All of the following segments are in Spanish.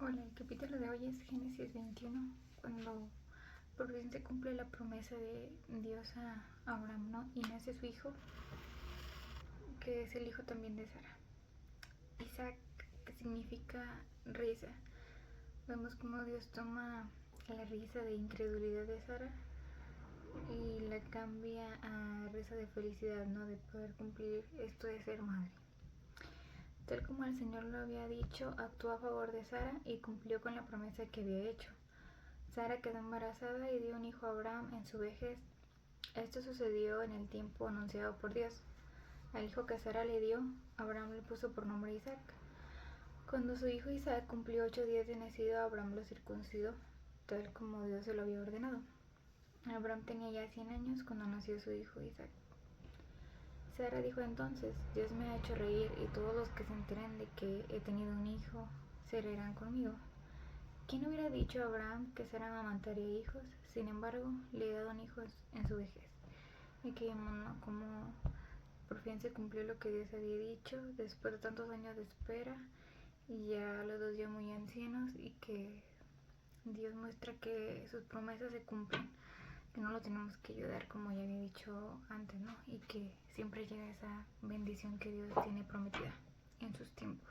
Hola, el capítulo de hoy es Génesis 21, cuando por fin se cumple la promesa de Dios a Abraham, ¿no? Y nace su hijo, que es el hijo también de Sara. Isaac, que significa risa. Vemos cómo Dios toma la risa de incredulidad de Sara y la cambia a risa de felicidad, ¿no? De poder cumplir esto de ser madre. Tal como el Señor lo había dicho, actuó a favor de Sara y cumplió con la promesa que había hecho. Sara quedó embarazada y dio un hijo a Abraham en su vejez. Esto sucedió en el tiempo anunciado por Dios. Al hijo que Sara le dio, Abraham le puso por nombre Isaac. Cuando su hijo Isaac cumplió 8 días de nacido, Abraham lo circuncidó, tal como Dios se lo había ordenado. Abraham tenía ya 100 años cuando nació su hijo Isaac. Sara dijo entonces: Dios me ha hecho reír y todos los que se enteren de que he tenido un hijo se reirán conmigo. ¿Quién hubiera dicho a Abraham que Sara amamantaría hijos? Sin embargo, le he dado un hijo en su vejez. Y que como por fin se cumplió lo que Dios había dicho, después de tantos años de espera, y ya los dos ya muy ancianos, y que Dios muestra que sus promesas se cumplen, que no lo tenemos que ayudar como ya había dicho antes, ¿no? Y que siempre llega esa bendición que Dios tiene prometida en sus tiempos.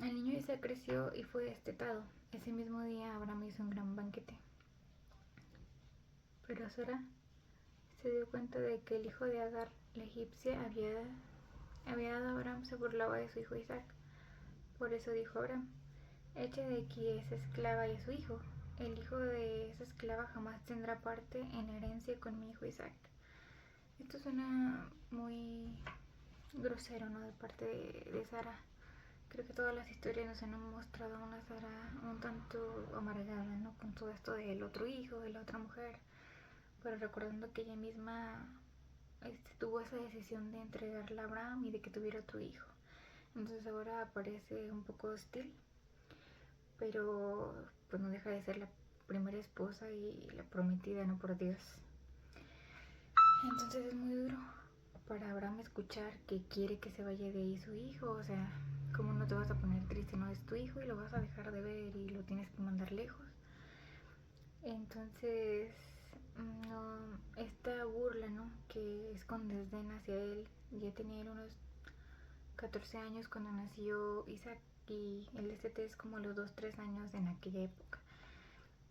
El niño Isaac creció y fue destetado. Ese mismo día Abraham hizo un gran banquete. Pero Sara se dio cuenta de que el hijo de Agar, la egipcia, había dado a Abraham, se burlaba de su hijo Isaac. Por eso dijo Abraham: eche de aquí esa esclava y a su hijo. El hijo de esa esclava jamás tendrá parte en la herencia con mi hijo Isaac. Esto suena muy grosero, ¿no? De parte de Sara. Creo que todas las historias nos han mostrado a una Sara un tanto amargada, ¿no? Con todo esto del otro hijo, de la otra mujer. Pero recordando que ella misma tuvo esa decisión de entregarla a Abraham y de que tuviera otro hijo. Entonces ahora parece un poco hostil, pero pues no deja de ser la primera esposa y la prometida, ¿no? Por Dios. Entonces es muy duro para Abraham escuchar que quiere que se vaya de ahí su hijo. O sea, ¿cómo no te vas a poner triste? No es tu hijo y lo vas a dejar de ver y lo tienes que mandar lejos. Entonces, no, esta burla, ¿no? Que es con desdén hacia él. Ya tenía él unos 14 años cuando nació Isaac y el destete es como los 2-3 años en aquella época.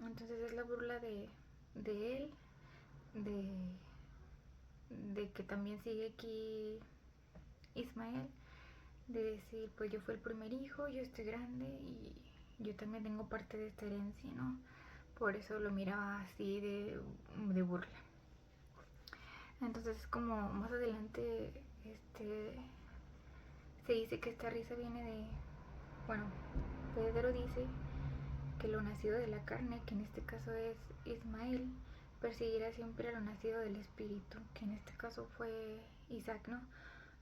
Entonces es la burla de él, de que también sigue aquí Ismael, de decir, pues yo fui el primer hijo, yo estoy grande y yo también tengo parte de esta herencia, ¿no? Por eso lo miraba así de burla. Entonces como más adelante se dice que esta risa viene de, bueno, Pedro dice que lo nacido de la carne, que en este caso es Ismael, perseguirá siempre a lo nacido del espíritu, que en este caso fue Isaac, ¿no?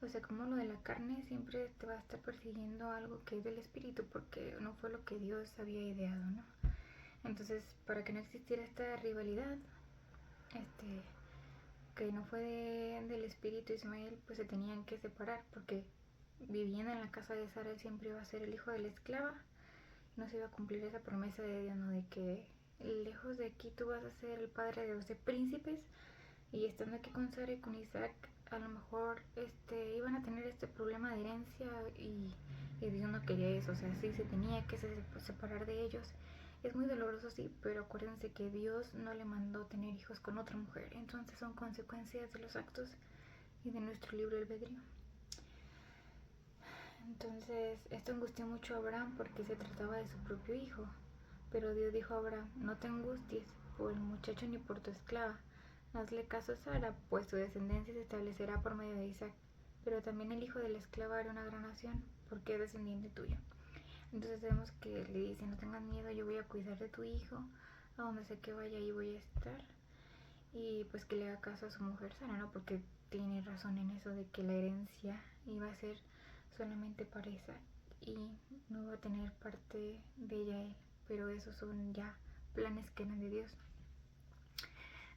O sea, como lo de la carne siempre te va a estar persiguiendo algo que es del espíritu, porque no fue lo que Dios había ideado, ¿no? Entonces, para que no existiera esta rivalidad, que no fue del espíritu Ismael, pues se tenían que separar, porque viviendo en la casa de Sara, él siempre iba a ser el hijo de la esclava. No se iba a cumplir esa promesa de Dios, ¿no? De que lejos de aquí tú vas a ser el padre de 12 príncipes, y estando aquí con Sara y con Isaac, a lo mejor iban a tener este problema de herencia y Dios no quería eso. O sea, sí se tenía que separar de ellos. Es muy doloroso, sí, pero acuérdense que Dios no le mandó tener hijos con otra mujer. Entonces son consecuencias de los actos y de nuestro libre albedrío. Entonces esto angustió mucho a Abraham porque se trataba de su propio hijo. Pero Dios dijo a Abraham: no te angusties por el muchacho ni por tu esclava. Hazle caso a Sara, pues tu descendencia se establecerá por medio de Isaac. Pero también el hijo de la esclava hará una gran nación, porque es descendiente tuyo. Entonces vemos que le dice: no tengas miedo, yo voy a cuidar de tu hijo, a donde sea que vaya ahí voy a estar. Y pues que le haga caso a su mujer Sara, ¿no? Porque tiene razón en eso de que la herencia iba a ser solamente para Isaac y no va a tener parte de ella él. Pero esos son ya planes que eran de Dios.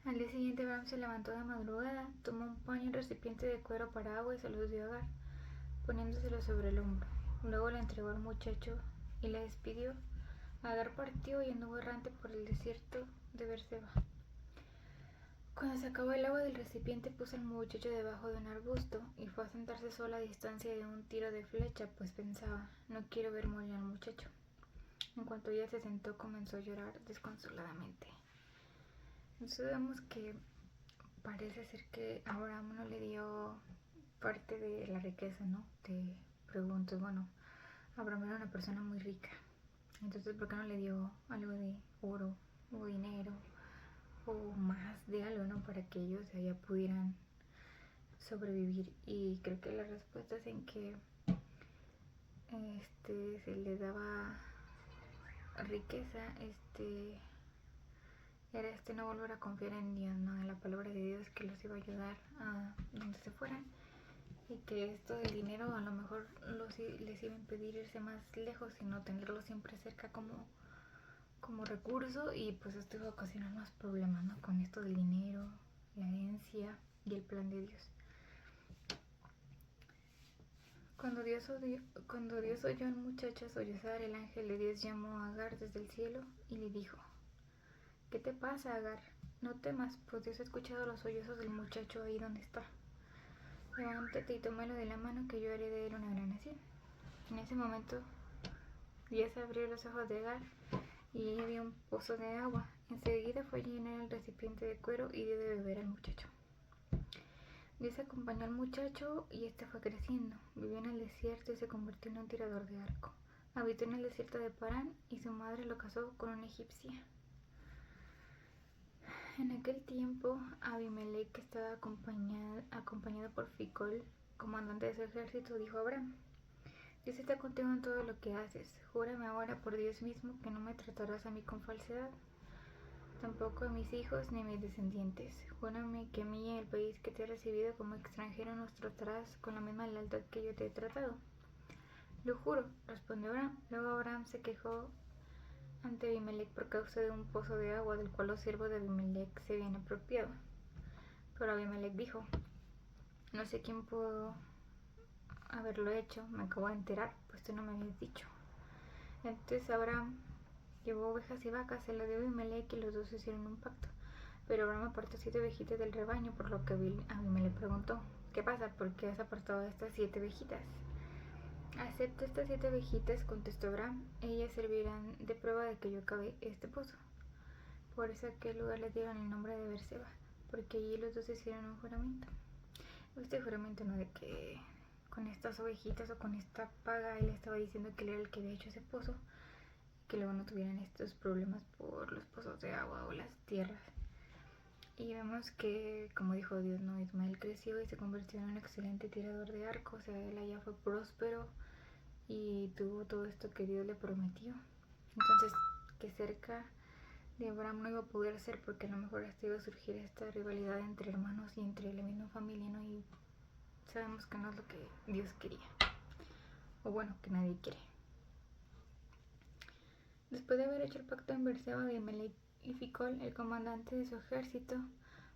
Al día siguiente Abraham se levantó de madrugada, tomó un pan y un recipiente de cuero para agua y se los dio a Agar, poniéndoselo sobre el hombro. Luego le entregó al muchacho y la despidió. Agar partió y anduvo errante por el desierto de Berseba. Cuando se acabó el agua del recipiente, puso al muchacho debajo de un arbusto y fue a sentarse sola a distancia de un tiro de flecha, pues pensaba: no quiero ver morir al muchacho. En cuanto ella se sentó, comenzó a llorar desconsoladamente. Entonces vemos que parece ser que Abraham no le dio parte de la riqueza, ¿no? Te pregunto, bueno, Abraham era una persona muy rica, entonces ¿por qué no le dio algo de oro o dinero o más de algo, ¿no? Para que ellos allá pudieran sobrevivir. Y creo que la respuesta es en que se le daba riqueza, era no volver a confiar en Dios, ¿no? En la palabra de Dios que los iba a ayudar a donde se fueran, y que esto del dinero a lo mejor les iba a impedir irse más lejos, sino tenerlo siempre cerca como recurso, y pues esto iba a ocasionar más problemas, ¿no? Con esto del dinero, la herencia y el plan de Dios. Cuando Dios oyó al muchacho sollozar, el ángel de Dios llamó a Agar desde el cielo y le dijo: ¿qué te pasa, Agar? No temas, pues Dios ha escuchado los sollozos del muchacho ahí donde está. Levántate y tómalo de la mano, que yo haré de él una gran nación. En ese momento Dios abrió los ojos de Agar y ella vio un pozo de agua. Enseguida fue a llenar el recipiente de cuero y dio de beber al muchacho. Dios acompañó al muchacho y este fue creciendo. Vivió en el desierto y se convirtió en un tirador de arco. Habitó en el desierto de Parán y su madre lo casó con una egipcia. En aquel tiempo, Abimelech, que estaba acompañado por Ficol, comandante de su ejército, dijo a Abraham: Dios está contigo en todo lo que haces. Júrame ahora por Dios mismo que no me tratarás a mí con falsedad, tampoco a mis hijos ni a mis descendientes. Júrame que a mí y al país que te he recibido como extranjero nos tratarás con la misma lealtad que yo te he tratado. Lo juro, respondió Abraham. Luego Abraham se quejó ante Abimelech por causa de un pozo de agua del cual los siervos de Abimelech se habían apropiado. Pero Abimelech dijo: no sé quién pudo haberlo hecho, me acabo de enterar, pues tú no me habías dicho. Entonces Abraham llevó ovejas y vacas, se las dio a Abimelech y los dos hicieron un pacto. Pero Abraham apartó 7 ovejitas del rebaño, por lo que Abimelech preguntó: ¿qué pasa? ¿Por qué has apartado a estas 7 ovejitas? Acepto estas 7 ovejitas, contestó Abraham, ellas servirán de prueba de que yo cavé este pozo. Por eso a aquel lugar le dieron el nombre de Berseba, porque allí los dos hicieron un juramento. Este juramento no de que con estas ovejitas o con esta paga él estaba diciendo que él era el que había hecho ese pozo, que luego no tuvieran estos problemas por los pozos de agua o las tierras. Y vemos que, como dijo Dios, ¿no? Ismael creció y se convirtió en un excelente tirador de arco, o sea, él allá fue próspero y tuvo todo esto que Dios le prometió. Entonces, que cerca de Abraham no iba a poder ser, porque a lo mejor hasta iba a surgir esta rivalidad entre hermanos y entre la misma familia, ¿no? Y sabemos que no es lo que Dios quería, o bueno, que nadie quiere. Después de haber hecho el pacto en Berseba, Abimelech y Ficol, el comandante de su ejército,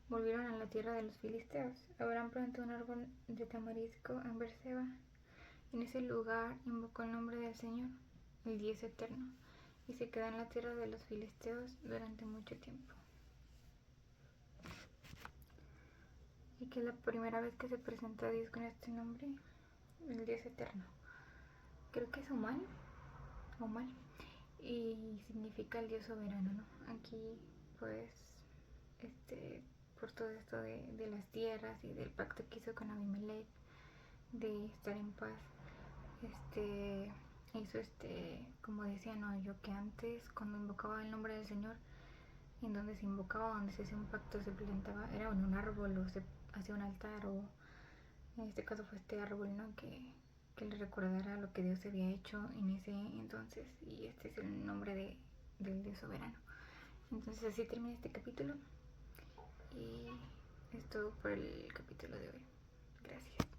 volvieron a la tierra de los filisteos. Abraham plantó un árbol de tamarisco en Berseba. En ese lugar invocó el nombre del Señor, el Dios eterno, y se quedó en la tierra de los filisteos durante mucho tiempo. Y que es la primera vez que se presenta a Dios con este nombre, el Dios eterno. Creo que es Omal, y significa el Dios soberano, ¿no? Aquí, pues, por todo esto de las tierras y del pacto que hizo con Abimelech, de estar en paz, hizo como decía, no, yo que antes cuando invocaba el nombre del Señor, en donde se invocaba, donde se hacía un pacto, se plantaba, era en un árbol o se hacía un altar, o en este caso fue este árbol, ¿no? Que le recordara lo que Dios había hecho en ese entonces, y este es el nombre del Dios soberano. Entonces así termina este capítulo, y es todo por el capítulo de hoy. Gracias.